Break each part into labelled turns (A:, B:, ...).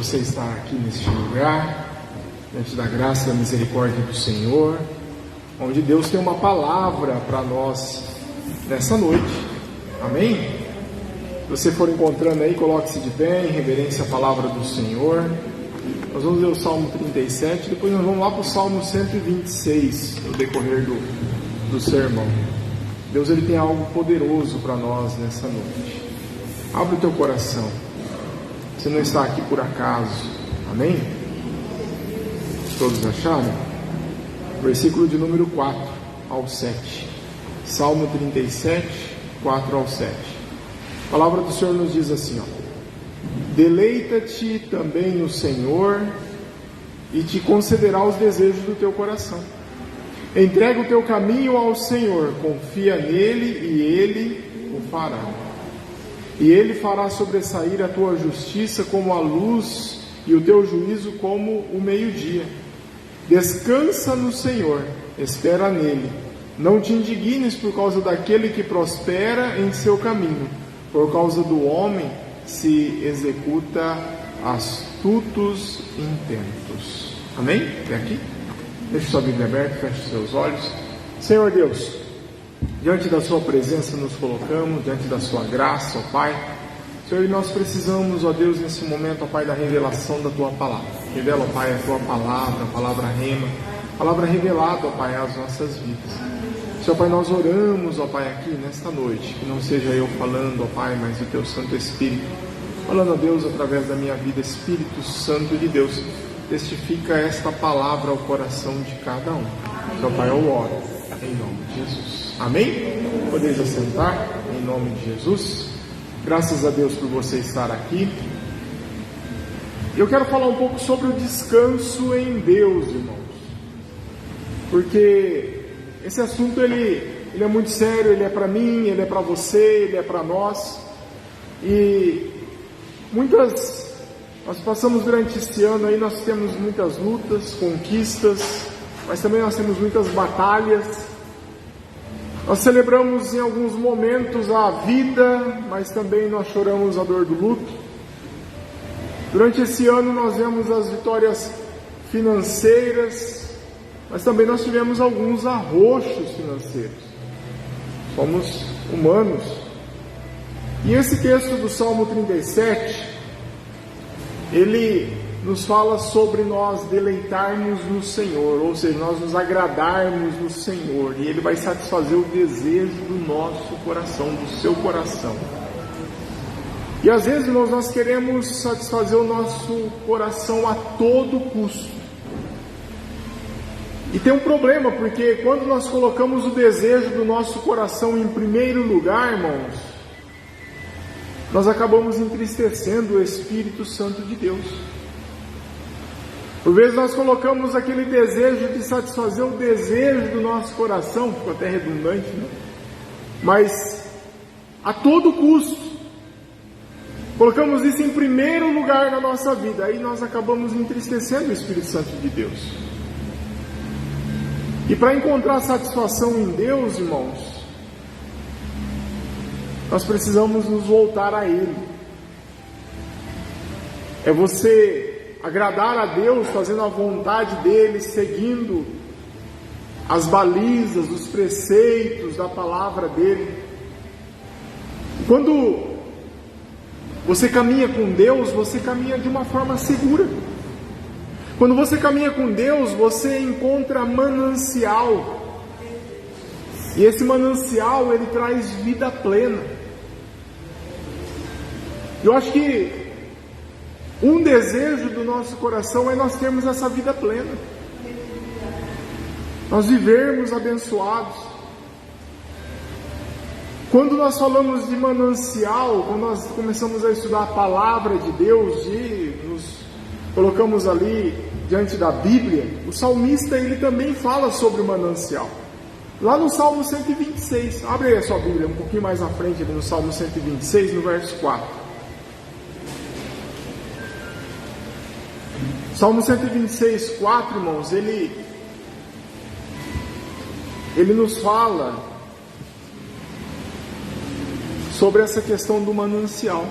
A: você estar aqui neste lugar, diante da graça e da misericórdia do Senhor, onde Deus tem uma palavra para nós nessa noite. Amém? Se você for encontrando aí, coloque-se de pé em reverência à palavra do Senhor. Nós vamos ler o Salmo 37, depois nós vamos lá para o Salmo 126, no decorrer do sermão. Deus, Ele tem algo poderoso para nós nessa noite. Abre o teu coração. Você não está aqui por acaso. Amém? Todos acharam? Versículo de número 4 ao 7. Salmo 37, 4 ao 7. A palavra do Senhor nos diz assim, ó: deleita-te também no Senhor, e te concederá os desejos do teu coração. Entrega o teu caminho ao Senhor, confia nele e ele o fará. E ele fará sobressair a tua justiça como a luz e o teu juízo como o meio-dia. Descansa no Senhor, espera nele. Não te indignes por causa daquele que prospera em seu caminho, por causa do homem se executa astutos intentos. Amém? Até aqui? Deixe sua Bíblia aberta, feche seus olhos. Senhor Deus, diante da sua presença nos colocamos, diante da sua graça, ó Pai. Senhor, nós precisamos, ó Deus, nesse momento, ó Pai, da revelação da tua palavra. Revela, ó Pai, a tua palavra, a palavra rema, a palavra revelada, ó Pai, às nossas vidas. Senhor Pai, nós oramos, ó Pai, aqui nesta noite, que não seja eu falando, ó Pai, mas o teu Santo Espírito, falando, ó Deus, através da minha vida. Espírito Santo de Deus, testifica esta palavra ao coração de cada um. Senhor Pai, eu oro em nome de Jesus. Amém? Podeis assentar em nome de Jesus. Graças a Deus por você estar aqui. Eu quero falar um pouco sobre o descanso em Deus, irmãos, porque esse assunto ele é muito sério. Ele é para mim, ele é para você, ele é para nós. E nós passamos durante esse ano aí, nós temos muitas lutas, conquistas, mas também nós temos muitas batalhas. Nós celebramos em alguns momentos a vida, mas também nós choramos a dor do luto. Durante esse ano nós vemos as vitórias financeiras, mas também nós tivemos alguns arroxos financeiros. Somos humanos. E esse texto do Salmo 37, ele nos fala sobre nós deleitarmos no Senhor, ou seja, nós nos agradarmos no Senhor, e Ele vai satisfazer o desejo do nosso coração, do seu coração. E às vezes nós queremos satisfazer o nosso coração a todo custo. E tem um problema, porque quando nós colocamos o desejo do nosso coração em primeiro lugar, irmãos, nós acabamos entristecendo o Espírito Santo de Deus. Por vezes nós colocamos aquele desejo de satisfazer o desejo do nosso coração, ficou até redundante, né? Mas a todo custo, colocamos isso em primeiro lugar na nossa vida, aí nós acabamos entristecendo o Espírito Santo de Deus. E para encontrar satisfação em Deus, irmãos, nós precisamos nos voltar a Ele. É você agradar a Deus, fazendo a vontade dEle, seguindo as balizas, os preceitos da palavra dEle. Quando você caminha com Deus, você caminha de uma forma segura. Quando você caminha com Deus, você encontra manancial. E esse manancial, ele traz vida plena. Eu acho que um desejo do nosso coração é nós termos essa vida plena, nós vivermos abençoados. Quando nós falamos de manancial, quando nós começamos a estudar a palavra de Deus e nos colocamos ali diante da Bíblia, o salmista ele também fala sobre o manancial. Lá no Salmo 126, abre aí a sua Bíblia um pouquinho mais à frente, ali no Salmo 126, no verso 4. Salmo 126, 4, irmãos, ele nos fala sobre essa questão do manancial.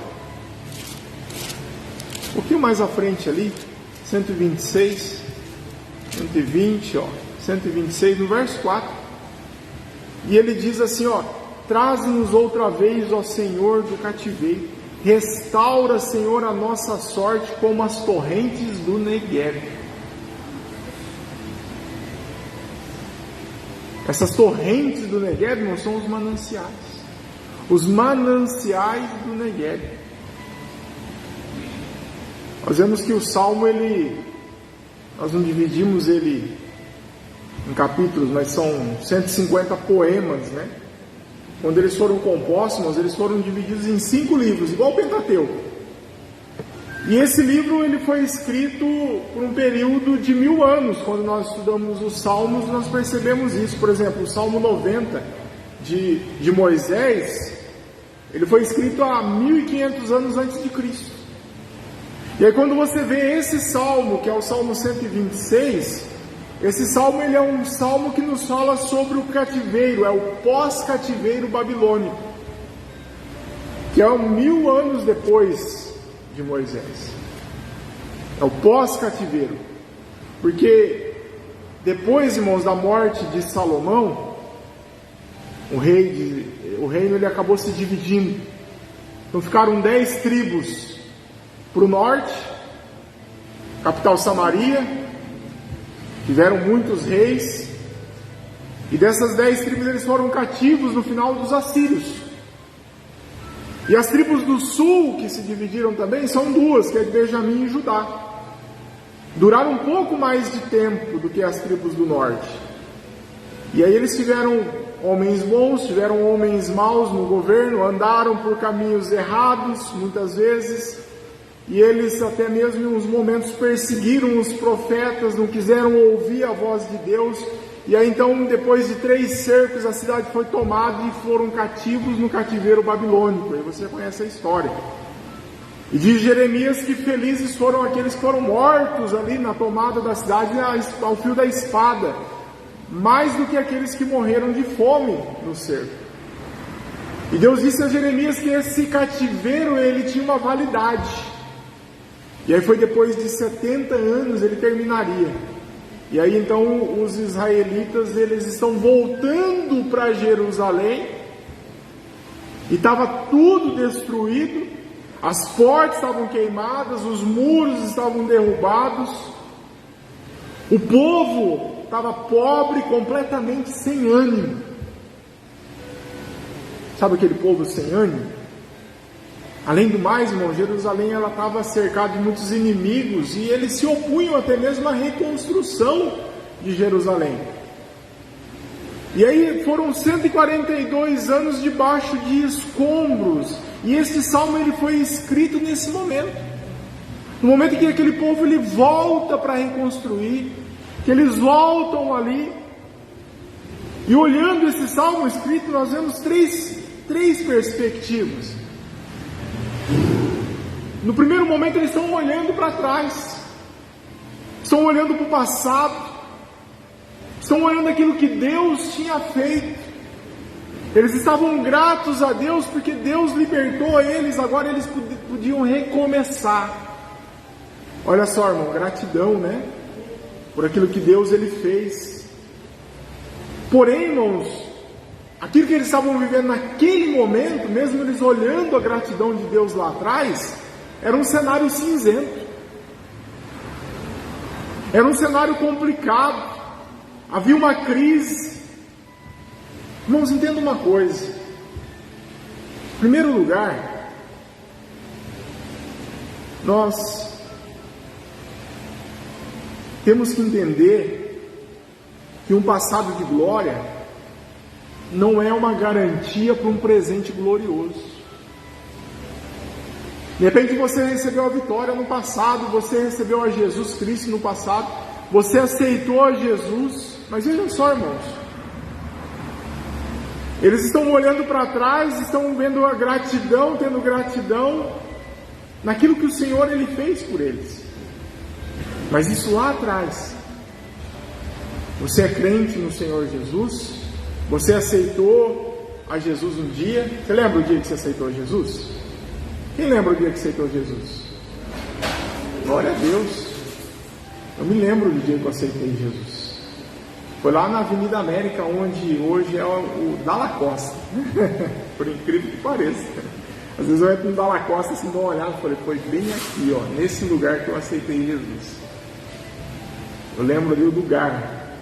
A: Um pouquinho mais à frente ali, 126, 120, 126, no verso 4. E ele diz assim, traze-nos outra vez, ó Senhor, do cativeiro. Restaura, Senhor, a nossa sorte como as torrentes do Negueb. Essas torrentes do Negueb não são os mananciais. Os mananciais do Negueb. Nós vemos que o Salmo, nós não dividimos ele em capítulos, mas são 150 poemas, né? Quando eles foram compostos, eles foram divididos em 5 livros, igual o Pentateuco. E esse livro ele foi escrito por um período de 1000 anos. Quando nós estudamos os Salmos, nós percebemos isso. Por exemplo, o Salmo 90 de Moisés, ele foi escrito há 1500 anos antes de Cristo. E aí quando você vê esse Salmo, que é o Salmo 126, esse Salmo ele é um Salmo que nos fala sobre o cativeiro, é o pós-cativeiro babilônico, que é 1000 anos depois de Moisés. É o pós-cativeiro, porque depois, irmãos, da morte de Salomão, o reino ele acabou se dividindo. Então ficaram 10 tribos para o norte, capital Samaria, tiveram muitos reis, e dessas 10 tribos eles foram cativos no final dos assírios. E as tribos do sul, que se dividiram também, são 2, que é de Benjamim e Judá. Duraram um pouco mais de tempo do que as tribos do norte. E aí eles tiveram homens bons, tiveram homens maus no governo, andaram por caminhos errados, muitas vezes, e eles até mesmo em uns momentos perseguiram os profetas, não quiseram ouvir a voz de Deus. E aí então, depois de 3 cercos, a cidade foi tomada e foram cativos no cativeiro babilônico. E você conhece a história. E diz Jeremias que felizes foram aqueles que foram mortos ali na tomada da cidade ao fio da espada, mais do que aqueles que morreram de fome no cerco. E Deus disse a Jeremias que esse cativeiro ele tinha uma validade. E aí foi depois de 70 anos ele terminaria. E aí então os israelitas eles estão voltando para Jerusalém, e estava tudo destruído, as portas estavam queimadas, os muros estavam derrubados, o povo estava pobre, completamente sem ânimo. Sabe aquele povo sem ânimo? Além do mais, irmão, Jerusalém ela estava cercada de muitos inimigos, e eles se opunham até mesmo à reconstrução de Jerusalém. E aí foram 142 anos debaixo de escombros, e esse salmo ele foi escrito nesse momento. No momento em que aquele povo ele volta para reconstruir, que eles voltam ali. E olhando esse salmo escrito, nós vemos três perspectivas. No primeiro momento eles estão olhando para trás, estão olhando para o passado, estão olhando aquilo que Deus tinha feito. Eles estavam gratos a Deus porque Deus libertou eles, agora eles podiam recomeçar. Olha só, irmão, gratidão, né? Por aquilo que Deus ele fez. Porém, irmãos, aquilo que eles estavam vivendo naquele momento, mesmo eles olhando a gratidão de Deus lá atrás, era um cenário cinzento, era um cenário complicado, havia uma crise. Irmãos, entenda uma coisa. Em primeiro lugar, nós temos que entender que um passado de glória não é uma garantia para um presente glorioso. De repente você recebeu a vitória no passado, você recebeu a Jesus Cristo no passado, você aceitou a Jesus, mas vejam só, irmãos, eles estão olhando para trás, estão vendo a gratidão, tendo gratidão naquilo que o Senhor ele fez por eles. Mas isso lá atrás, você é crente no Senhor Jesus, você aceitou a Jesus um dia. Você lembra o dia que você aceitou a Jesus? Quem lembra o dia que aceitou Jesus? Glória a Deus. Eu me lembro do dia que eu aceitei Jesus. Foi lá na Avenida América, onde hoje é o Dalla Costa. Por incrível que pareça. Às vezes eu entro no Dalla Costa assim, dou uma olhada e falei, foi bem aqui, ó, nesse lugar que eu aceitei Jesus. Eu lembro ali o lugar.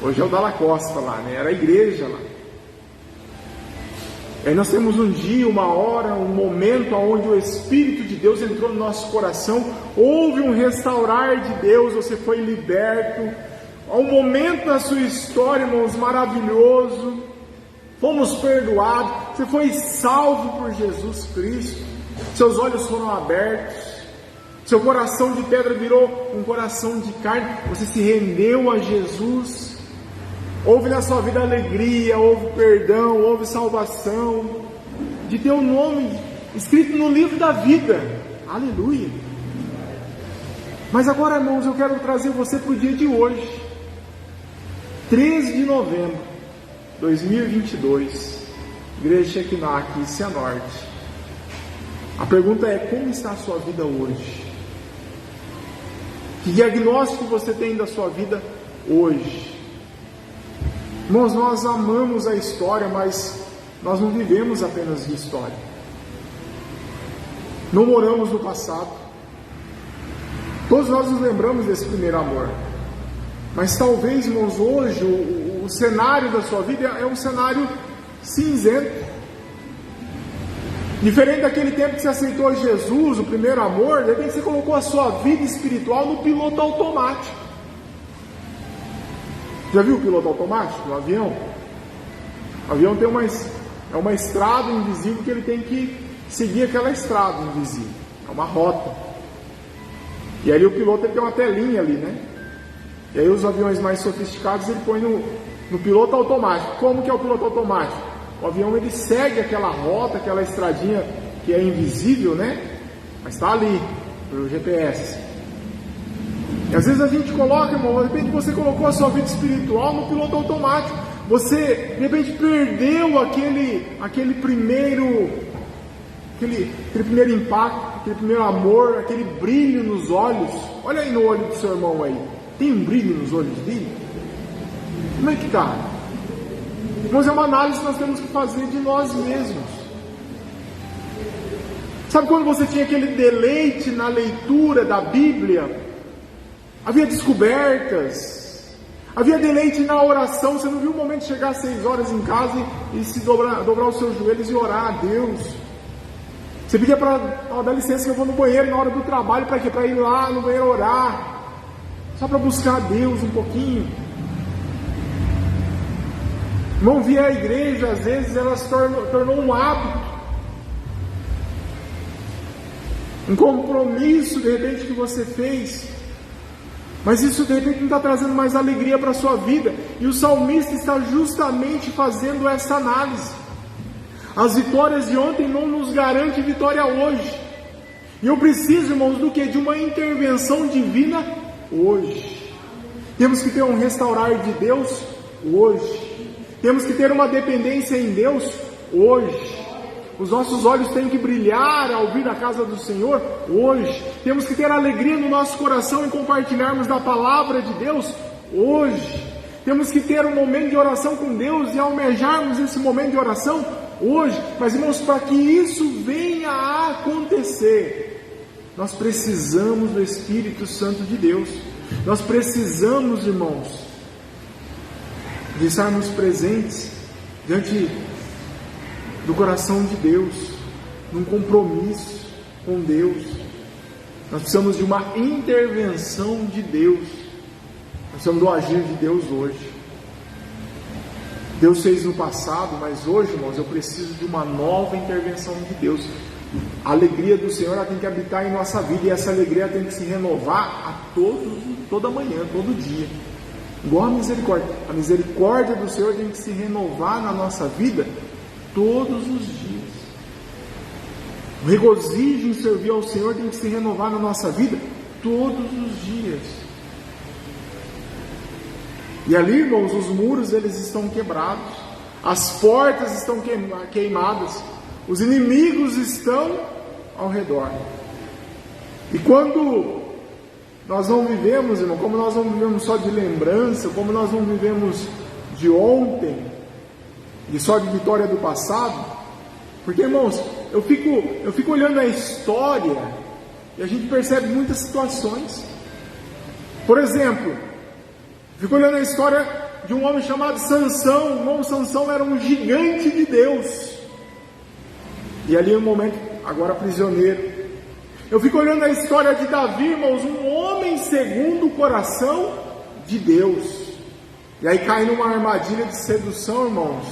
A: Hoje é o Dalla Costa lá, né? Era a igreja lá. E aí nós temos um dia, uma hora, um momento onde o Espírito de Deus entrou no nosso coração, houve um restaurar de Deus, você foi liberto. Há um momento na sua história, irmãos, maravilhoso. Fomos perdoados, você foi salvo por Jesus Cristo. Seus olhos foram abertos, seu coração de pedra virou um coração de carne. Você se rendeu a Jesus. Houve na sua vida alegria, houve perdão, houve salvação, de ter o nome escrito no livro da vida. Aleluia. Mas agora, irmãos, eu quero trazer você para o dia de hoje, 13 de novembro de 2022, Igreja Shekinah, Cianorte. A pergunta é: como está a sua vida hoje? Que diagnóstico você tem da sua vida hoje? Irmãos, nós amamos a história, mas nós não vivemos apenas de história. Não moramos no passado. Todos nós nos lembramos desse primeiro amor. Mas talvez, irmãos, hoje o cenário da sua vida é um cenário cinzento. Diferente daquele tempo que você aceitou Jesus, o primeiro amor, de repente você colocou a sua vida espiritual no piloto automático. Já viu o piloto automático no avião? O avião tem uma estrada invisível que ele tem que seguir aquela estrada invisível. É uma rota. E aí o piloto ele tem uma telinha ali, né? E aí os aviões mais sofisticados ele põe no piloto automático. Como que é o piloto automático? O avião ele segue aquela rota, aquela estradinha que é invisível, né? Mas está ali, pelo GPS. E às vezes a gente coloca, irmão, de repente você colocou a sua vida espiritual no piloto automático. Você, de repente, perdeu aquele primeiro impacto, aquele primeiro amor, aquele brilho nos olhos. Olha aí no olho do seu irmão aí. Tem um brilho nos olhos dele? Como é que está? Mas é uma análise que nós temos que fazer de nós mesmos. Sabe quando você tinha aquele deleite na leitura da Bíblia? Havia descobertas, havia deleite na oração. Você não viu o momento de chegar às 6 horas em casa e se dobrar os seus joelhos e orar a Deus. Você pedia para dar licença que eu vou no banheiro na hora do trabalho. Para quê? Para ir lá no banheiro orar, só para buscar a Deus um pouquinho. Não vir à igreja, às vezes ela se tornou um hábito, um compromisso de repente que você fez. Mas isso de repente não está trazendo mais alegria para a sua vida. E o salmista está justamente fazendo essa análise. As vitórias de ontem não nos garantem vitória hoje. E eu preciso, irmãos, do que? De uma intervenção divina hoje. Temos que ter um restaurar de Deus hoje. Temos que ter uma dependência em Deus hoje. Os nossos olhos têm que brilhar ao vir à casa do Senhor hoje. Temos que ter alegria no nosso coração em compartilharmos da palavra de Deus hoje. Temos que ter um momento de oração com Deus e almejarmos esse momento de oração hoje. Mas, irmãos, para que isso venha a acontecer, nós precisamos do Espírito Santo de Deus. Nós precisamos, irmãos, de estarmos presentes diante do coração de Deus, num compromisso com Deus. Nós precisamos de uma intervenção de Deus. Nós precisamos do agir de Deus hoje. Deus fez no passado, mas hoje, irmãos, eu preciso de uma nova intervenção de Deus. A alegria do Senhor ela tem que habitar em nossa vida, e essa alegria tem que se renovar toda manhã, todo dia. Igual a misericórdia. A misericórdia do Senhor tem que se renovar na nossa vida todos os dias. O regozijo em servir ao Senhor tem que se renovar na nossa vida todos os dias. E ali, irmãos, os muros eles estão quebrados, as portas estão queimadas, os inimigos estão ao redor. E quando nós não vivemos, irmão, como nós não vivemos só de lembrança, como nós não vivemos de ontem, e só de vitória do passado, porque, irmãos, eu fico olhando a história e a gente percebe muitas situações. Por exemplo, fico olhando a história de um homem chamado Sansão. O irmão Sansão era um gigante de Deus, e ali no momento, agora prisioneiro. Eu fico olhando a história de Davi, irmãos, um homem segundo o coração de Deus, e aí cai numa armadilha de sedução, irmãos,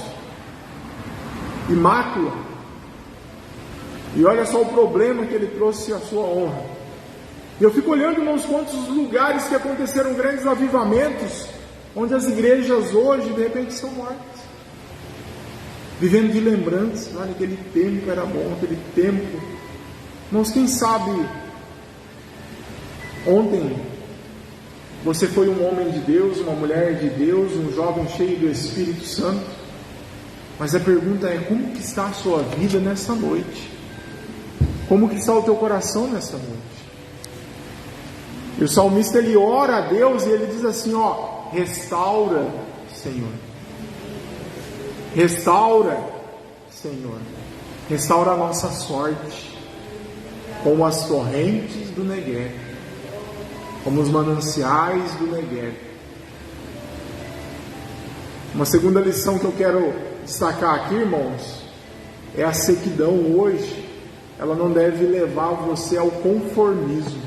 A: e mácula. E olha só o problema que ele trouxe à sua honra. E eu fico olhando, irmãos, quantos lugares que aconteceram grandes avivamentos, onde as igrejas hoje, de repente, são mortas, vivendo de lembranças. Olha, aquele tempo era bom, aquele tempo. Irmãos, quem sabe ontem você foi um homem de Deus, uma mulher de Deus, um jovem cheio do Espírito Santo, mas a pergunta é: como que está a sua vida nessa noite? Como que está o teu coração nessa noite? E o salmista, ele ora a Deus e ele diz assim, ó: restaura, Senhor. Restaura, Senhor. Restaura a nossa sorte, como as torrentes do Negueb, como os mananciais do Negueb. Uma segunda lição que eu quero destacar aqui, irmãos, é a sequidão hoje. Ela não deve levar você ao conformismo,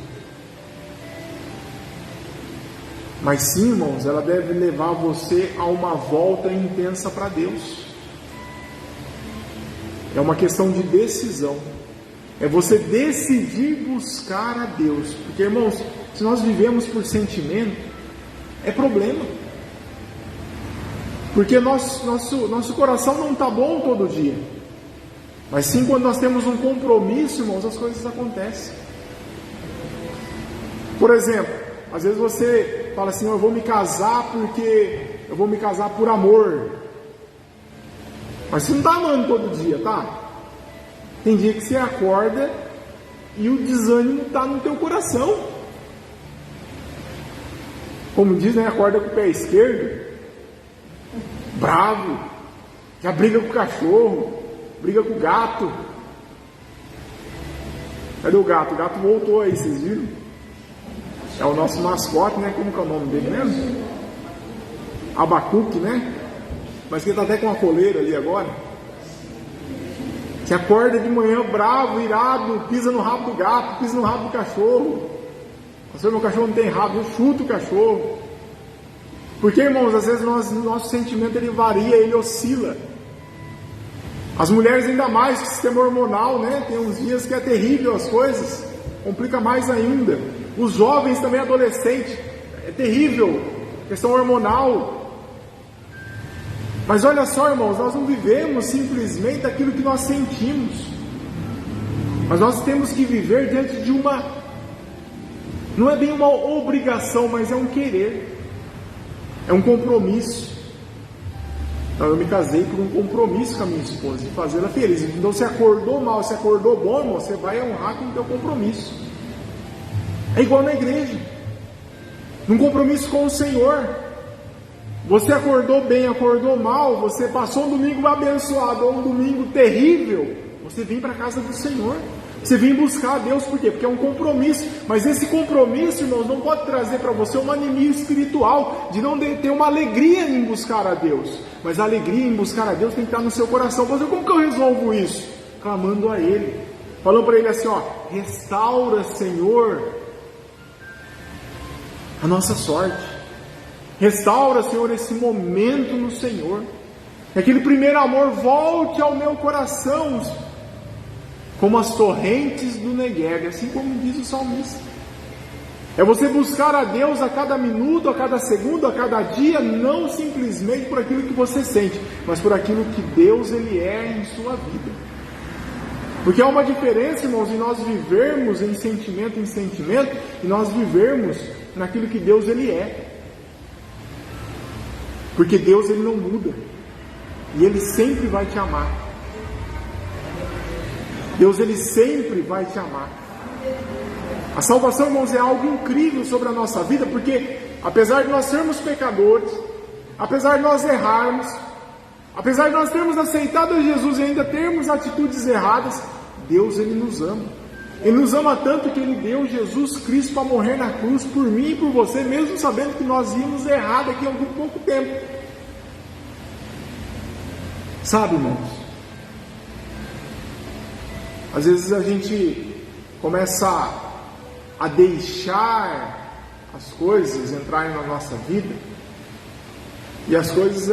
A: mas sim, irmãos, ela deve levar você a uma volta intensa para Deus. É uma questão de decisão. É você decidir buscar a Deus. Porque, irmãos, se nós vivemos por sentimento, é problema. Porque nosso coração não está bom todo dia. Mas sim, quando nós temos um compromisso, irmãos, as coisas acontecem. Por exemplo, às vezes você fala assim: eu vou me casar porque eu vou me casar por amor. Mas você não está amando todo dia, tá? Tem dia que você acorda e o desânimo está no teu coração. Como diz, né? Acorda com o pé esquerdo, bravo, já briga com o cachorro, briga com o gato. Cadê o gato? O gato voltou aí, vocês viram? É o nosso mascote, né? Como que é o nome dele mesmo? Abacuque, né? Mas que ele está até com uma coleira ali agora. Você acorda de manhã bravo, irado, pisa no rabo do gato, pisa no rabo do cachorro. Pastor, meu cachorro não tem rabo, eu chuto o cachorro. Porque, irmãos, às vezes nosso sentimento ele varia, ele oscila. As mulheres ainda mais, com o sistema hormonal, né? Tem uns dias que é terrível as coisas, complica mais ainda. Os jovens também, adolescentes, é terrível, questão hormonal. Mas olha só, irmãos, nós não vivemos simplesmente aquilo que nós sentimos, mas nós temos que viver diante de uma, não é bem uma obrigação, mas é um querer, é um compromisso. Então eu me casei por um compromisso com a minha esposa, de fazê-la feliz. Então se acordou mal, se acordou bom, irmão, você vai honrar com o teu compromisso. É igual na igreja, num compromisso com o Senhor. Você acordou bem, acordou mal, você passou um domingo abençoado ou um domingo terrível, você vem para a casa do Senhor, você vem buscar a Deus. Por quê? Porque é um compromisso. Mas esse compromisso, irmãos, não pode trazer para você uma anemia espiritual, de não ter uma alegria em buscar a Deus. Mas a alegria em buscar a Deus tem que estar no seu coração. Mas como que eu resolvo isso? Clamando a Ele, falando para Ele assim, ó: restaura, Senhor, a nossa sorte. Restaura, Senhor, esse momento no Senhor. Que aquele primeiro amor volte ao meu coração, como as torrentes do Negueb, assim como diz o salmista. É você buscar a Deus a cada minuto, a cada segundo, a cada dia, não simplesmente por aquilo que você sente, mas por aquilo que Deus Ele é em sua vida. Porque há uma diferença, irmãos, em nós vivermos em sentimento e nós vivermos naquilo que Deus Ele é. Porque Deus Ele não muda, e Ele sempre vai te amar. Deus Ele sempre vai te amar. A salvação, irmãos, é algo incrível sobre a nossa vida, porque apesar de nós sermos pecadores, apesar de nós errarmos, apesar de nós termos aceitado a Jesus e ainda termos atitudes erradas, Deus, Ele nos ama. Ele nos ama tanto que Ele deu Jesus Cristo para morrer na cruz por mim e por você, mesmo sabendo que nós íamos errar daqui a algum pouco tempo. Sabe, irmãos? Às vezes a gente começa a deixar as coisas entrarem na nossa vida, e as coisas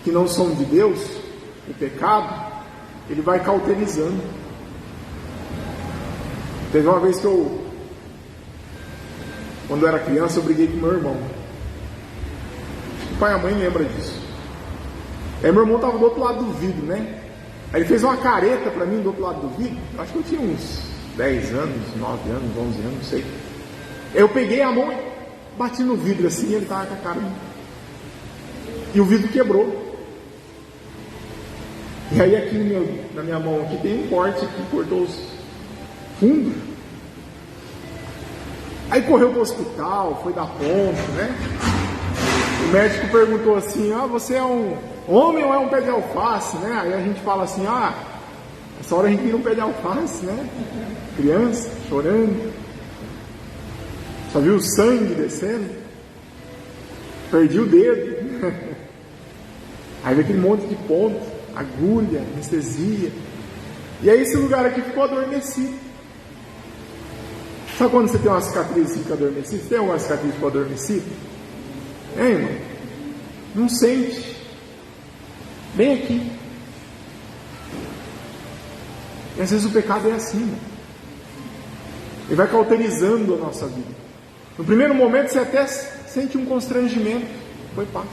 A: que não são de Deus, o pecado, ele vai cauterizando. Teve uma vez que quando eu era criança, eu briguei com meu irmão. O pai e a mãe lembram disso. Aí meu irmão estava do outro lado do vidro, né? Aí ele fez uma careta para mim do outro lado do vidro. Acho que eu tinha uns 10 anos, 9 anos, 11 anos, não sei. Aí eu peguei a mão e bati no vidro assim, e ele estava com a cara. E o vidro quebrou. E aí aqui na minha mão aqui tem um corte que cortou os fundos. Aí correu para o hospital, foi dar ponto, né? O médico perguntou assim: você é um homem ou é um pé de alface, né? Aí a gente fala assim: essa hora a gente vira um pé de alface, né? Criança, chorando. Só viu o sangue descendo. Perdi o dedo. Aí veio aquele monte de ponto, agulha, anestesia. E aí esse lugar aqui ficou adormecido. Sabe quando você tem uma cicatriz e fica adormecido? Você tem alguma cicatriz que ficou adormecida? Irmão? Não sente. Bem aqui. E às vezes o pecado é assim, irmão. Ele vai cauterizando a nossa vida. No primeiro momento você até sente um constrangimento. Foi paz.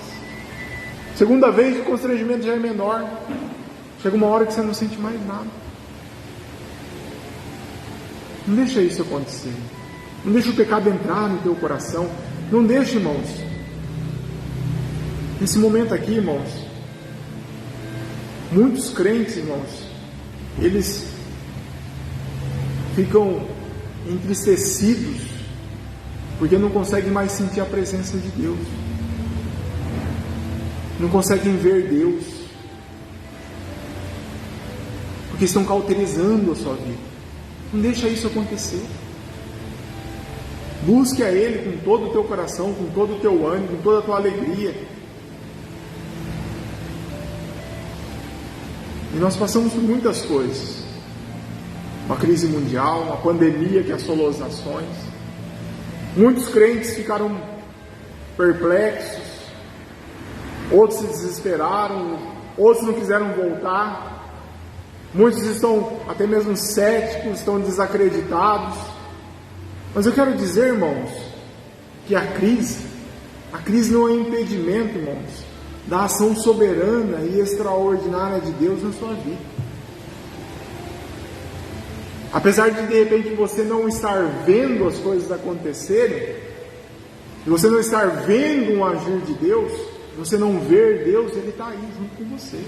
A: Segunda vez o constrangimento já é menor. Chega uma hora que você não sente mais nada. Não deixa isso acontecer. Não deixa o pecado entrar no teu coração. Não deixa, irmãos. Nesse momento aqui, irmãos, muitos crentes, irmãos, eles ficam entristecidos porque não conseguem mais sentir a presença de Deus. Não conseguem ver Deus. Porque estão cauterizando a sua vida. Não deixa isso acontecer. Busque a Ele com todo o teu coração, com todo o teu ânimo, com toda a tua alegria. E nós passamos por muitas coisas. Uma crise mundial, uma pandemia que assolou as nações. Muitos crentes ficaram perplexos. Outros se desesperaram. Outros não quiseram voltar. Muitos estão até mesmo céticos, estão desacreditados. Mas eu quero dizer, irmãos, que a crise não é impedimento, irmãos, da ação soberana e extraordinária de Deus na sua vida. Apesar de repente você não estar vendo as coisas acontecerem, e você não estar vendo um agir de Deus, você não ver Deus, Ele está aí junto com você.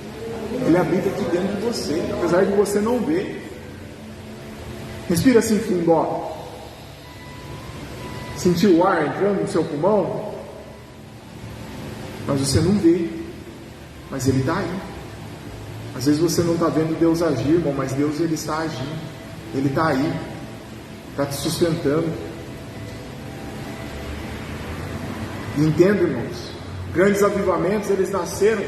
A: Ele habita aqui dentro de você, apesar de você não ver. Respira assim fundo, ó. Sentiu o ar entrando no seu pulmão? Mas você não vê. Mas Ele está aí. Às vezes você não está vendo Deus agir, irmão, mas Deus, Ele está agindo. Ele está aí. Está te sustentando. E entenda, irmãos, grandes avivamentos, eles nasceram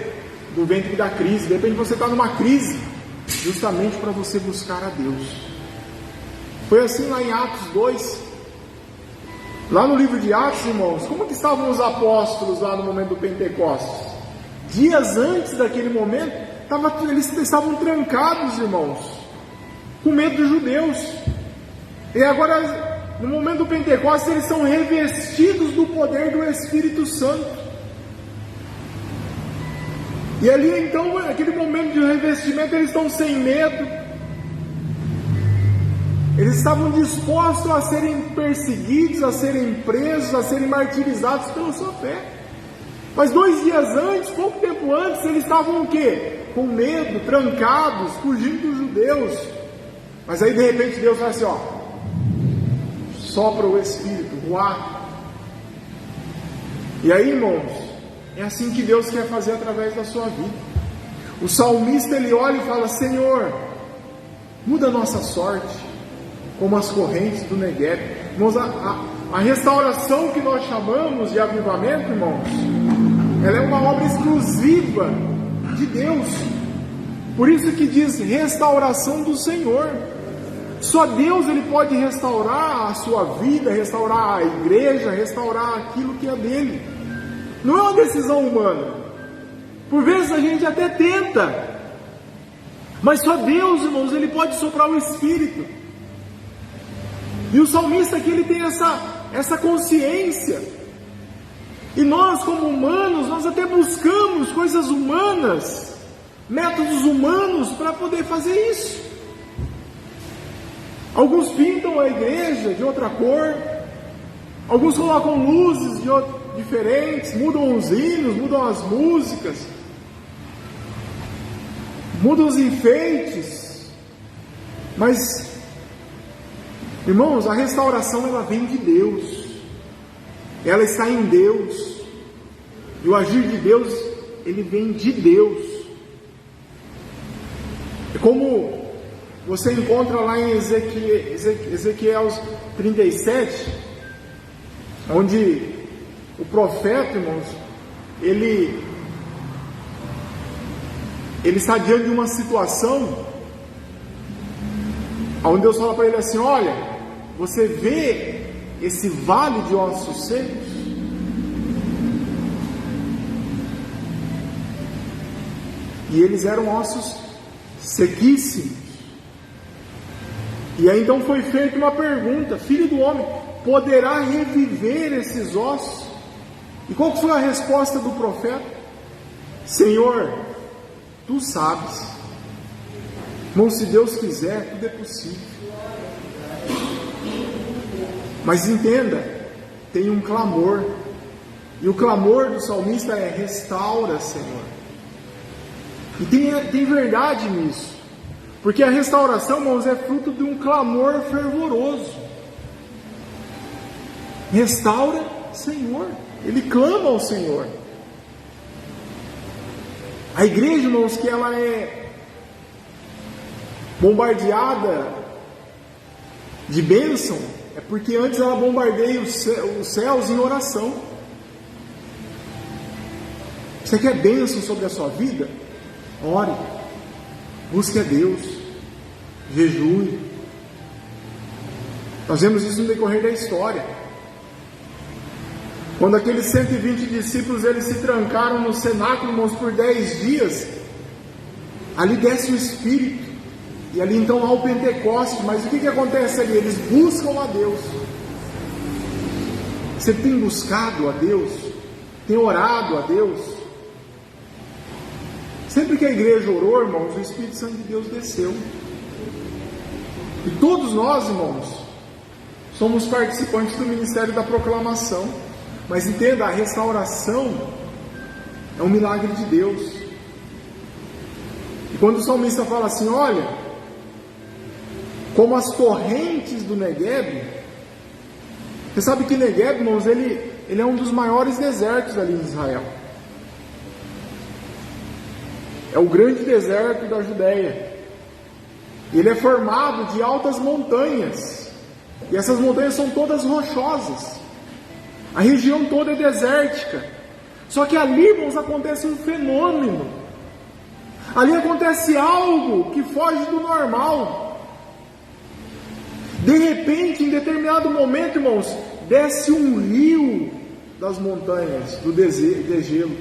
A: do ventre da crise. De repente você está numa crise, justamente para você buscar a Deus. Foi assim lá em Atos 2. Lá no livro de Atos, irmãos, como que estavam os apóstolos lá no momento do Pentecostes? Dias antes daquele momento, eles estavam trancados, irmãos, com medo dos judeus. E agora, no momento do Pentecostes, eles são revestidos do poder do Espírito Santo. E ali então, naquele momento de revestimento, eles estão sem medo. Eles estavam dispostos a serem perseguidos, a serem presos, a serem martirizados pela sua fé. Mas 2 dias antes, pouco tempo antes, eles estavam o quê? Com medo, trancados, fugindo dos judeus. Mas aí de repente Deus fala assim, ó, sopra o Espírito, ruá. E aí, irmãos, é assim que Deus quer fazer através da sua vida. O salmista, ele olha e fala: Senhor, muda a nossa sorte, como as correntes do Negueb. Irmãos, a restauração que nós chamamos de avivamento, irmãos, ela é uma obra exclusiva de Deus. Por isso que diz restauração do Senhor. Só Deus, ele pode restaurar a sua vida, restaurar a igreja, restaurar aquilo que é dele. Não é uma decisão humana. Por vezes a gente até tenta, mas só Deus, irmãos, ele pode soprar o Espírito. E o salmista aqui, ele tem essa consciência. E nós, como humanos, nós até buscamos coisas humanas, métodos humanos para poder fazer isso. Alguns pintam a igreja de outra cor, alguns colocam luzes diferentes, mudam os hinos, mudam as músicas, mudam os enfeites. Mas, irmãos, a restauração, ela vem de Deus, ela está em Deus, e o agir de Deus, ele vem de Deus. É como você encontra lá em Ezequiel 37, onde o profeta, irmãos, ele está diante de uma situação onde Deus fala para ele assim: olha, você vê esse vale de ossos secos? E eles eram ossos sequíssimos. E aí então foi feita uma pergunta: filho do homem, poderá reviver esses ossos? E qual foi a resposta do profeta? Senhor, tu sabes. Irmão, se Deus quiser, tudo é possível. Mas entenda, tem um clamor. E o clamor do salmista é: restaura, Senhor. E tem verdade nisso. Porque a restauração, irmãos, é fruto de um clamor fervoroso. Restaura, Senhor. Ele clama ao Senhor. A igreja, irmãos, que ela é bombardeada de bênção, é porque antes ela bombardeia os céus em oração. Você quer bênção sobre a sua vida? Ore, busque a Deus, jejue. Nós vemos isso no decorrer da história. Quando aqueles 120 discípulos, eles se trancaram no cenáculo, irmãos, por 10 dias, ali desce o Espírito, e ali então há o Pentecoste. Mas o que acontece ali? Eles buscam a Deus. Você tem buscado a Deus? Tem orado a Deus? Sempre que a igreja orou, irmãos, o Espírito Santo de Deus desceu. E todos nós, irmãos, somos participantes do ministério da proclamação. Mas entenda, a restauração é um milagre de Deus. E quando o salmista fala assim: olha, como as torrentes do Negueb. Você sabe que Negueb, irmãos, ele é um dos maiores desertos ali em Israel. É o grande deserto da Judéia. Ele é formado de altas montanhas. E essas montanhas são todas rochosas. A região toda é desértica. Só que ali, irmãos, acontece um fenômeno. Ali acontece algo que foge do normal. De repente, em determinado momento, irmãos, desce um rio das montanhas, do degelo.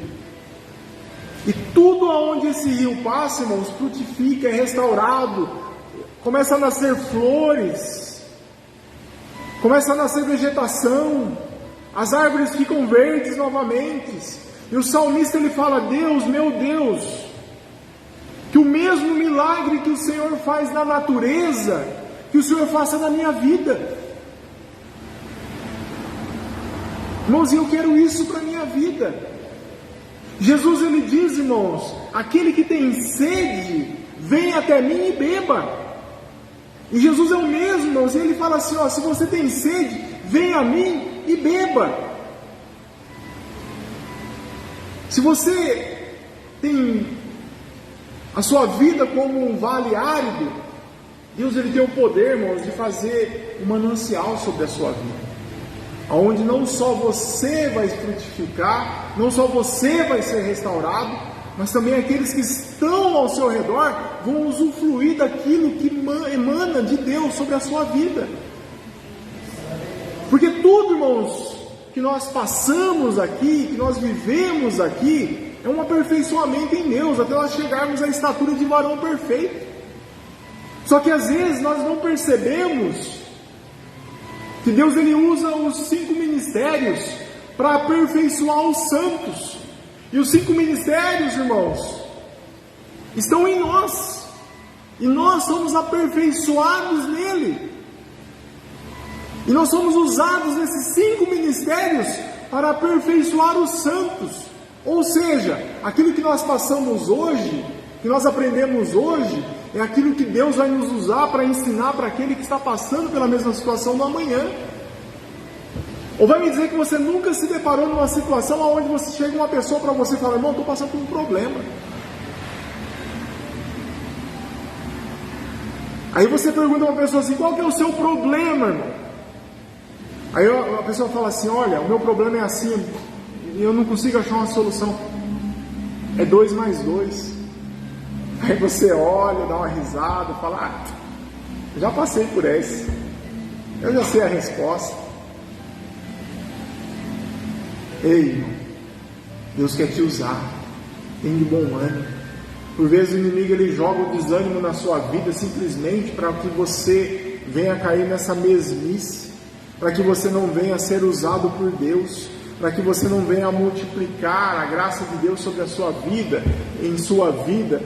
A: E tudo aonde esse rio passa, irmãos, frutifica, é restaurado. Começa a nascer flores. Começa a nascer vegetação. As árvores ficam verdes novamente. E o salmista, ele fala: Deus, meu Deus, que o mesmo milagre que o Senhor faz na natureza, que o Senhor faça na minha vida. Irmãos, eu quero isso para a minha vida. Jesus, ele diz, irmãos: aquele que tem sede, vem até mim e beba. E Jesus é o mesmo, irmãos, e ele fala assim: ó, se você tem sede, venha a mim e beba. Se você tem a sua vida como um vale árido, Deus ele tem o poder, irmãos, de fazer um manancial sobre a sua vida, onde não só você vai frutificar, não só você vai ser restaurado, mas também aqueles que estão ao seu redor vão usufruir daquilo que emana de Deus sobre a sua vida. Porque tudo, irmãos, que nós passamos aqui, que nós vivemos aqui, é um aperfeiçoamento em Deus, até nós chegarmos à estatura de varão perfeito. Só que às vezes nós não percebemos que Deus ele usa os 5 ministérios para aperfeiçoar os santos. E os 5 ministérios, irmãos, estão em nós. E nós somos aperfeiçoados nele. E nós somos usados nesses 5 ministérios para aperfeiçoar os santos. Ou seja, aquilo que nós passamos hoje, que nós aprendemos hoje, é aquilo que Deus vai nos usar para ensinar para aquele que está passando pela mesma situação no amanhã. Ou vai me dizer que você nunca se deparou numa situação onde você chega uma pessoa para você e fala: irmão, estou passando por um problema. Aí você pergunta a uma pessoa assim: qual que é o seu problema, irmão? Aí a pessoa fala assim: olha, o meu problema é assim, e eu não consigo achar uma solução. É 2 mais 2. Aí você olha, dá uma risada, fala: eu já passei por esse, eu já sei a resposta. Ei, irmão, Deus quer te usar, tem de bom ânimo. Por vezes o inimigo ele joga o desânimo na sua vida simplesmente para que você venha cair nessa mesmice, para que você não venha ser usado por Deus, para que você não venha multiplicar a graça de Deus sobre a sua vida, em sua vida,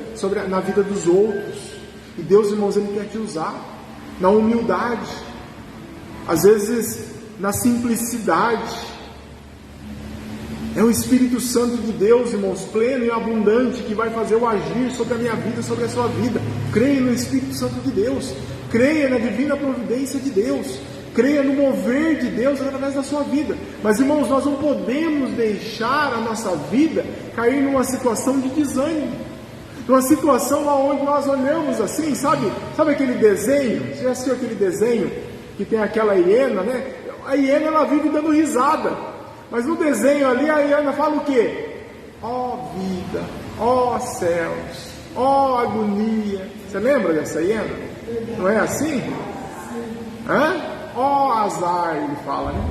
A: na vida dos outros. E Deus, irmãos, ele quer te usar na humildade, às vezes na simplicidade. É o Espírito Santo de Deus, irmãos, pleno e abundante, que vai fazer o agir sobre a minha vida, sobre a sua vida. Creia no Espírito Santo de Deus, creia na divina providência de Deus, creia no mover de Deus através da sua vida. Mas, irmãos, nós não podemos deixar a nossa vida cair numa situação de desânimo, numa situação onde nós olhamos assim, sabe aquele desenho? Você já assistiu aquele desenho que tem aquela hiena, né? A hiena ela vive dando risada. Mas no desenho ali a hiena fala o quê? Ó vida, ó céus, ó agonia. Você lembra dessa hiena? Não é assim? Hã? Ó azar, ele fala, né?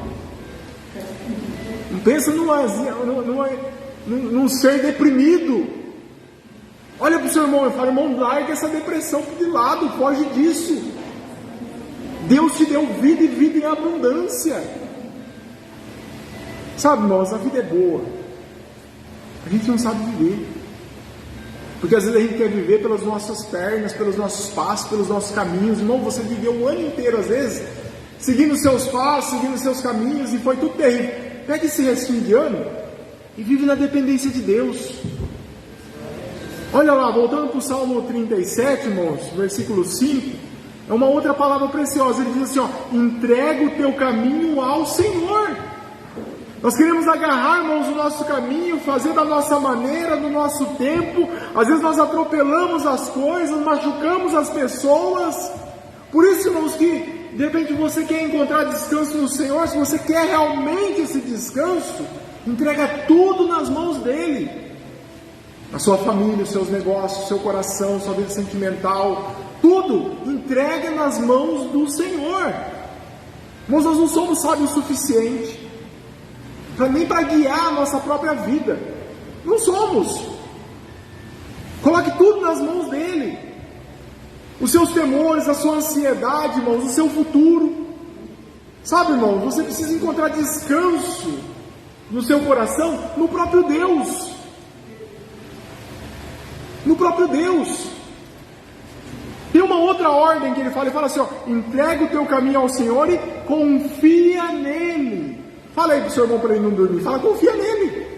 A: Não pensa num ser deprimido. Olha para o seu irmão e fala: irmão, larga essa depressão de lado, foge disso. Deus te deu vida e vida em abundância. Sabe, irmãos, a vida é boa, a gente não sabe viver, porque às vezes a gente quer viver pelas nossas pernas, pelos nossos passos, pelos nossos caminhos. Irmão, você viveu o ano inteiro, às vezes, seguindo os seus passos, seguindo os seus caminhos, e foi tudo terrível. Pega esse restinho de ano e vive na dependência de Deus. Olha lá, voltando para o Salmo 37, irmãos, versículo 5, é uma outra palavra preciosa. Ele diz assim: ó, entrega o teu caminho ao Senhor. Nós queremos agarrar, irmãos, o nosso caminho, fazer da nossa maneira, do nosso tempo. Às vezes nós atropelamos as coisas, machucamos as pessoas. Por isso, irmãos, que de repente você quer encontrar descanso no Senhor. Se você quer realmente esse descanso, entrega tudo nas mãos dele. A sua família, os seus negócios, o seu coração, sua vida sentimental, tudo entrega nas mãos do Senhor. Irmãos, nós não somos sábios o suficiente nem para guiar a nossa própria vida. Não somos. Coloque tudo nas mãos dele. Os seus temores, a sua ansiedade, irmãos, o seu futuro. Sabe, irmãos, você precisa encontrar descanso no seu coração no próprio Deus. No próprio Deus. Tem uma outra ordem que ele fala assim: ó, entrega o teu caminho ao Senhor e confia nele. Fala aí pro seu irmão para ele não dormir. Fala: confia nele.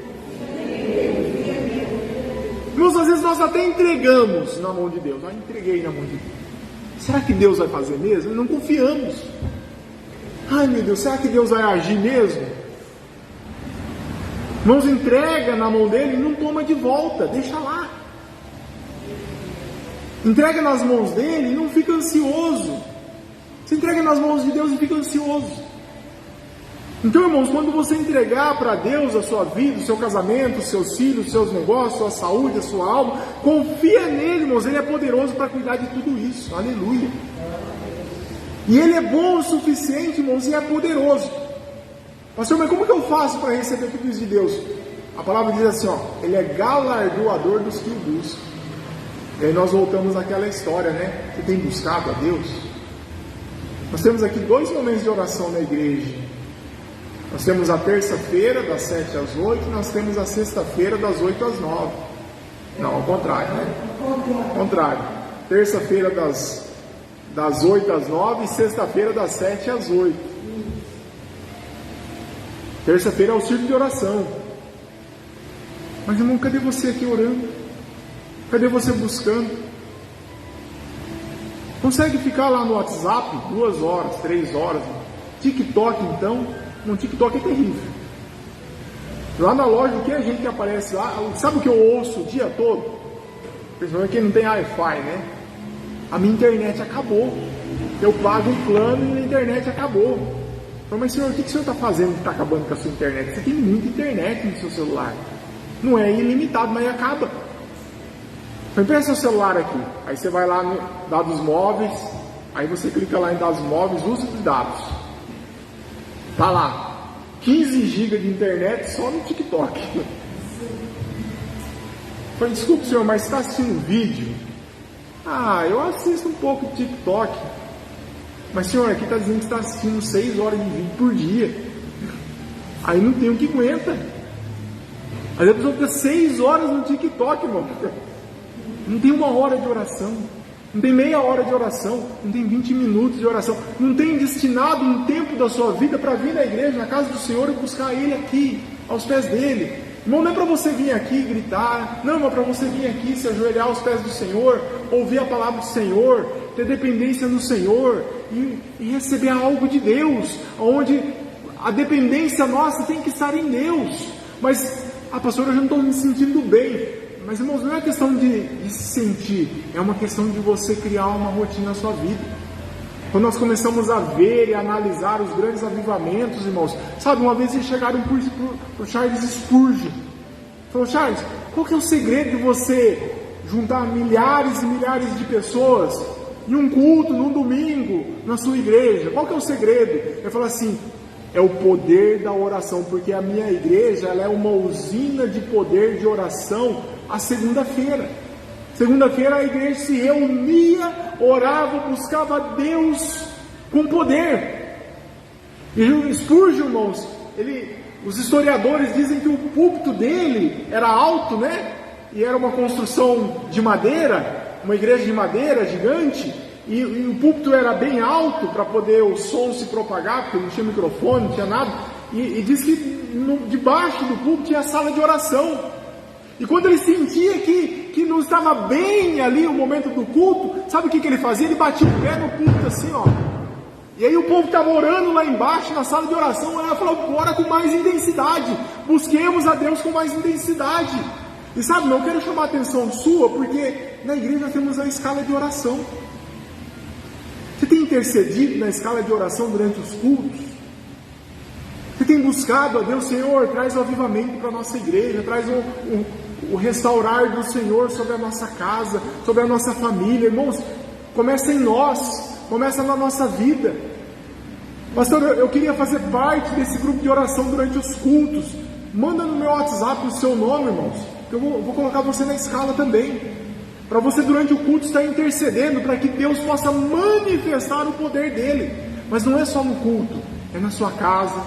A: Irmãos, às vezes nós até entregamos na mão de Deus. Entreguei na mão de Deus. Será que Deus vai fazer mesmo? Não confiamos. Ai meu Deus, será que Deus vai agir mesmo? Irmãos, entrega na mão dele e não toma de volta, deixa lá. Entrega nas mãos dele e não fica ansioso. Você entrega nas mãos de Deus e fica ansioso. Então, irmãos, quando você entregar para Deus a sua vida, o seu casamento, os seus filhos, os seus negócios, a sua saúde, a sua alma, confia nele, irmãos, ele é poderoso para cuidar de tudo isso. Aleluia. E ele é bom o suficiente, irmãos, e é poderoso. Pastor, mas como que eu faço para receber tudo isso de Deus? A palavra diz assim, ó, ele é galardoador dos que o buscam. E aí nós voltamos àquela história, né? Você tem buscado a Deus? Nós temos aqui 2 momentos de oração na igreja. Nós temos a terça-feira, das 7 às 8, e nós temos a sexta-feira, das 8 às 9. Não, ao contrário, né? Ao contrário. Terça-feira, das 8 às 9, e sexta-feira, das 7 às 8. Terça-feira é o círculo de oração. Mas, irmão, cadê você aqui orando? Cadê você buscando? Consegue ficar lá no WhatsApp 2 horas, 3 horas? TikTok, então? Um TikTok é terrível. Lá na loja, o que a gente que aparece lá, sabe o que eu ouço o dia todo? Principalmente quem não tem Wi-Fi, né? A minha internet acabou. Eu pago um plano e a internet acabou. Mas senhor, o que o senhor está fazendo que está acabando com a sua internet? Você tem muita internet no seu celular. Não é ilimitado, mas acaba. Então pega seu celular aqui. Aí você vai lá no dados móveis. Aí você clica lá em dados móveis, uso de dados. Tá lá, 15 GB de internet só no TikTok. Falei, desculpe senhor, mas você está assistindo vídeo? Ah, eu assisto um pouco de TikTok. Mas senhor, aqui está dizendo que está assistindo 6 horas de vídeo por dia. Aí não tem o que aguenta. Aí a pessoa fica 6 horas no TikTok, irmão. Não tem 1 hora de oração. Não tem meia hora de oração, não tem 20 minutos de oração, não tem destinado um tempo da sua vida para vir na igreja, na casa do Senhor e buscar Ele aqui, aos pés dEle. Irmão, não é para você vir aqui gritar, não, é para você vir aqui se ajoelhar aos pés do Senhor, ouvir a palavra do Senhor, ter dependência no Senhor e receber algo de Deus, onde a dependência nossa tem que estar em Deus. Mas, pastor, eu já não estou me sentindo bem. Mas, irmãos, não é questão de se sentir, é uma questão de você criar uma rotina na sua vida. Quando nós começamos a ver e analisar os grandes avivamentos, irmãos, sabe, uma vez eles chegaram para o Charles Spurgeon. Falou, Charles, qual que é o segredo de você juntar milhares e milhares de pessoas em um culto, num domingo, na sua igreja? Qual que é o segredo? Ele falou assim, é o poder da oração, porque a minha igreja ela é uma usina de poder de oração. A segunda-feira a igreja se reunia, orava, buscava Deus com poder. E o Spurgeon, irmãos, os historiadores dizem que o púlpito dele era alto, né? E era uma construção de madeira, uma igreja de madeira gigante, e o púlpito era bem alto para poder o som se propagar, porque não tinha microfone, não tinha nada. E diz que debaixo do púlpito tinha a sala de oração. E quando ele sentia que não estava bem ali o momento do culto, sabe o que ele fazia? Ele batia o pé no púlpito assim, ó. E aí o povo estava orando lá embaixo, na sala de oração, ela falou, ora com mais intensidade, busquemos a Deus com mais intensidade. E sabe, não quero chamar a atenção sua, porque na igreja nós temos a escala de oração. Você tem intercedido na escala de oração durante os cultos? Você tem buscado a Deus, Senhor, traz o avivamento para a nossa igreja, traz o restaurar do Senhor sobre a nossa casa, sobre a nossa família. Irmãos, começa em nós, começa na nossa vida. Pastor, eu queria fazer parte desse grupo de oração durante os cultos. Manda no meu WhatsApp o seu nome, irmãos. Eu vou colocar você na escala também. Para você durante o culto estar intercedendo, para que Deus possa manifestar o poder dEle. Mas não é só no culto, é na sua casa,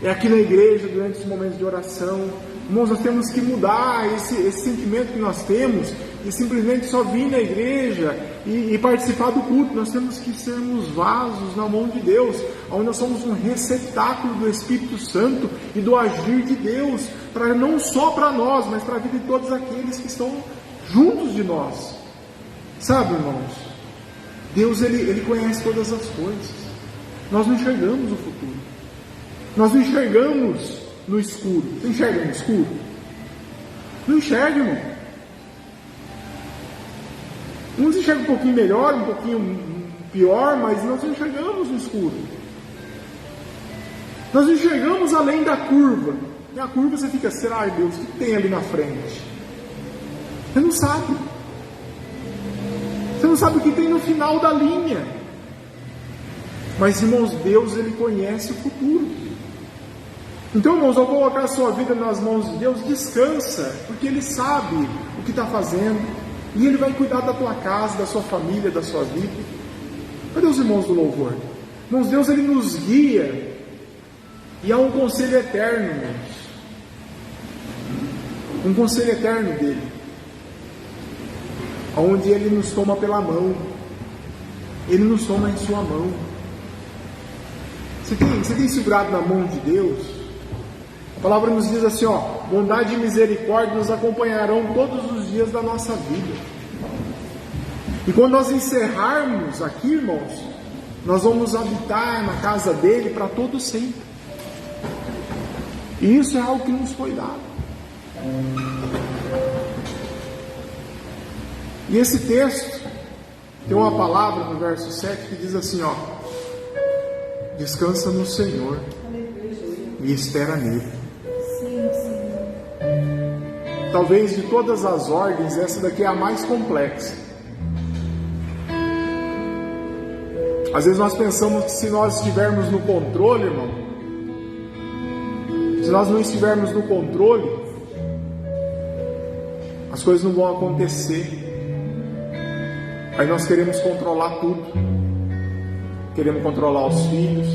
A: é aqui na igreja, durante os momentos de oração. Irmãos, nós temos que mudar esse sentimento que nós temos e simplesmente só vir na igreja e participar do culto. Nós temos que sermos vasos na mão de Deus, onde nós somos um receptáculo do Espírito Santo e do agir de Deus, para não só para nós, mas para a vida de todos aqueles que estão juntos de nós. Sabe, irmãos, Deus ele conhece todas as coisas. nós não enxergamos o futuro. Nós não enxergamos no escuro. Você enxerga no escuro? Não enxerga, irmão. Uns enxergam um pouquinho melhor, um pouquinho pior, mas nós não enxergamos no escuro. Nós não enxergamos além da curva. E a curva você fica, será, Deus, o que tem ali na frente? Você não sabe. Você não sabe o que tem no final da linha. Mas, irmãos, Deus, Ele conhece o futuro. Então, irmãos, ao colocar a sua vida nas mãos de Deus, descansa, porque Ele sabe o que está fazendo, e Ele vai cuidar da tua casa, da sua família, da sua vida. Cadê os irmãos do louvor? Irmãos, Deus, Ele nos guia, e há um conselho eterno, irmãos. Um conselho eterno dEle, onde Ele nos toma pela mão, Ele nos toma em sua mão. Você tem segurado na mão de Deus? A palavra nos diz assim, bondade e misericórdia nos acompanharão todos os dias da nossa vida. E quando nós encerrarmos aqui, irmãos, nós vamos habitar na casa dele para todo sempre. E isso é algo que nos foi dado. E esse texto tem uma palavra no verso 7 que diz assim, descansa no Senhor e espera nele. Talvez de todas as ordens, essa daqui é a mais complexa. Às vezes nós pensamos que se nós estivermos no controle, irmão, se nós não estivermos no controle, as coisas não vão acontecer. Aí nós queremos controlar tudo. Queremos controlar os filhos,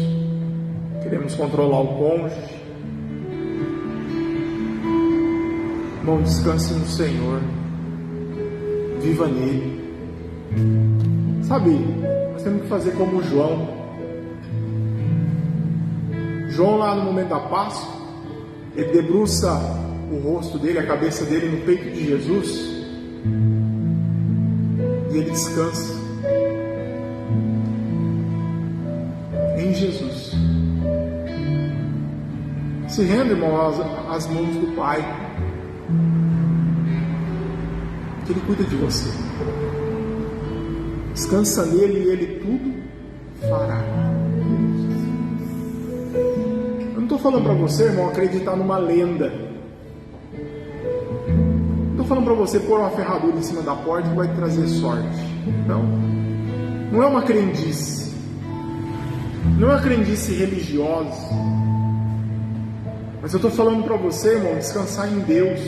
A: queremos controlar o cônjuge. Irmão, descanse no Senhor, viva nele. Sabe, nós temos que fazer como João. João, lá no momento da Páscoa, ele debruça o rosto dele, a cabeça dele no peito de Jesus, e ele descansa em Jesus. Se renda, irmão, às mãos do Pai, que Ele cuida de você. Descansa nele e Ele tudo fará. Eu não estou falando para você, irmão, acreditar numa lenda. Não estou falando para você pôr uma ferradura em cima da porta que vai te trazer sorte. Não. Não é uma crendice. Não é uma crendice religiosa. Mas eu estou falando para você, irmão, descansar em Deus.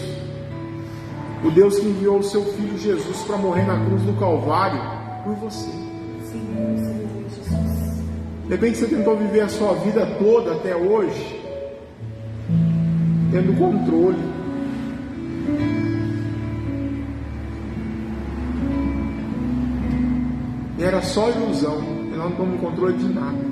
A: O Deus que enviou o seu Filho Jesus para morrer na cruz do Calvário por você. De repente você tentou viver a sua vida toda até hoje tendo controle. E era só ilusão. E nós não tomamos controle de nada.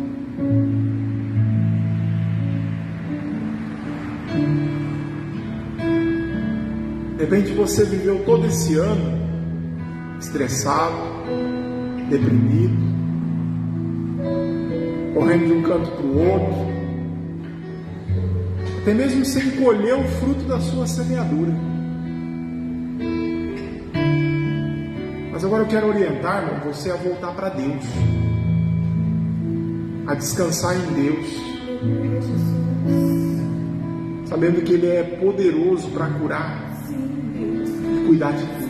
A: De repente você viveu todo esse ano estressado, deprimido, correndo de um canto para o outro, até mesmo sem colher o fruto da sua semeadura. Mas agora eu quero orientar, irmão, você a voltar para Deus, a descansar em Deus, sabendo que Ele é poderoso para curar e cuidar de tudo.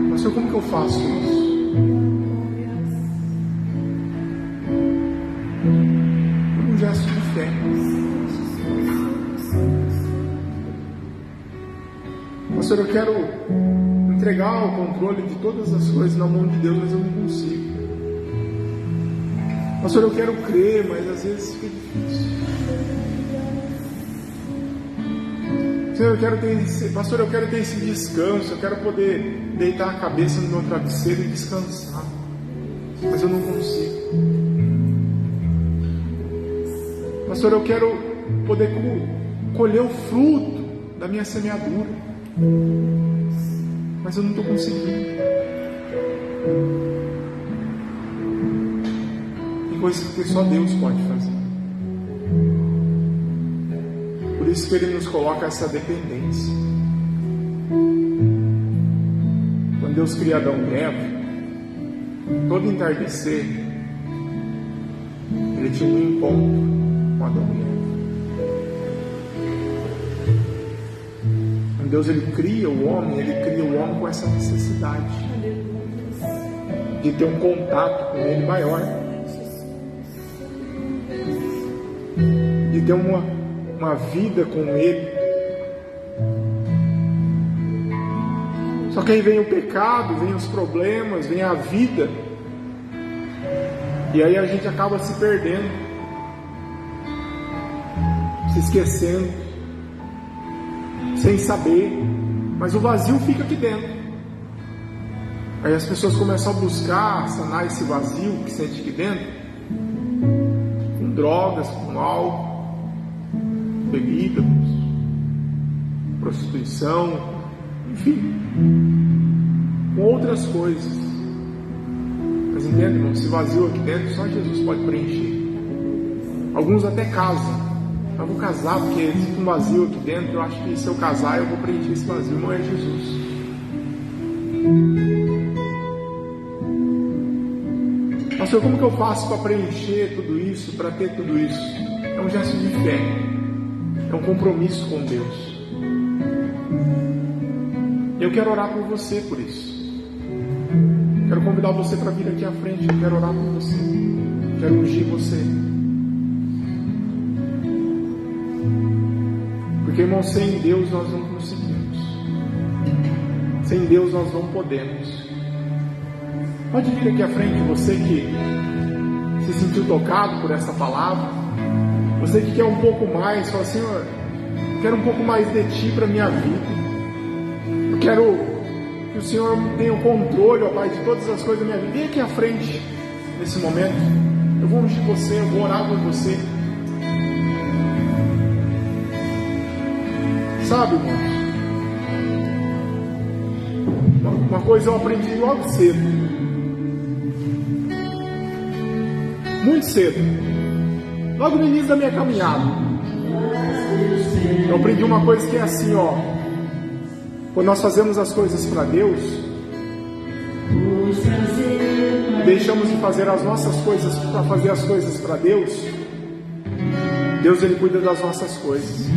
A: Mas como que eu faço isso? Um gesto de fé. Pastor, eu quero entregar o controle de todas as coisas na mão de Deus, mas eu não consigo. Pastor, eu quero crer, mas às vezes fica difícil. Senhor, Pastor, eu quero ter esse descanso, eu quero poder deitar a cabeça no meu travesseiro e descansar, mas eu não consigo. Pastor, eu quero poder colher o fruto da minha semeadura, mas eu não estou conseguindo. coisas que só Deus pode fazer. Por isso que Ele nos coloca essa dependência. Quando Deus cria Adão e Eva, todo entardecer, Ele tinha um encontro com Adão e Eva. Quando Deus Ele cria o homem com essa necessidade de ter um contato com Ele maior, de ter uma vida com Ele. Só que aí vem o pecado, vem os problemas, vem a vida, e aí a gente acaba se perdendo, se esquecendo, sem saber, mas o vazio fica aqui dentro. Aí as pessoas começam a buscar sanar esse vazio que sente aqui dentro com drogas, com álcool, bebida, prostituição, enfim, com outras coisas. Mas entende, irmão, esse vazio aqui dentro só Jesus pode preencher. Alguns até casam. Eu vou casar porque existe um vazio aqui dentro. Eu acho que se eu casar eu vou preencher esse vazio. Não é Jesus. Pastor, como que eu faço para preencher tudo isso, para ter tudo isso? É um gesto de fé, é um compromisso com Deus. Eu quero orar por você por isso. Quero convidar você para vir aqui à frente. Eu quero orar por você. Quero ungir você. Porque, irmão, sem Deus nós não conseguimos. Sem Deus nós não podemos. Pode vir aqui à frente, você que se sentiu tocado por essa palavra, você que quer um pouco mais, fala assim: Senhor, eu quero um pouco mais de Ti para a minha vida. Eu quero que o Senhor tenha o controle, ó Pai, de todas as coisas da minha vida. Vem aqui à frente, nesse momento. Eu vou ungir você, eu vou orar por você. Sabe, irmãos, uma coisa eu aprendi logo cedo. Muito cedo, logo no início da minha caminhada, eu aprendi uma coisa que é assim, ó: quando nós fazemos as coisas para Deus e deixamos de fazer as nossas coisas para fazer as coisas para Deus, Deus Ele cuida das nossas coisas.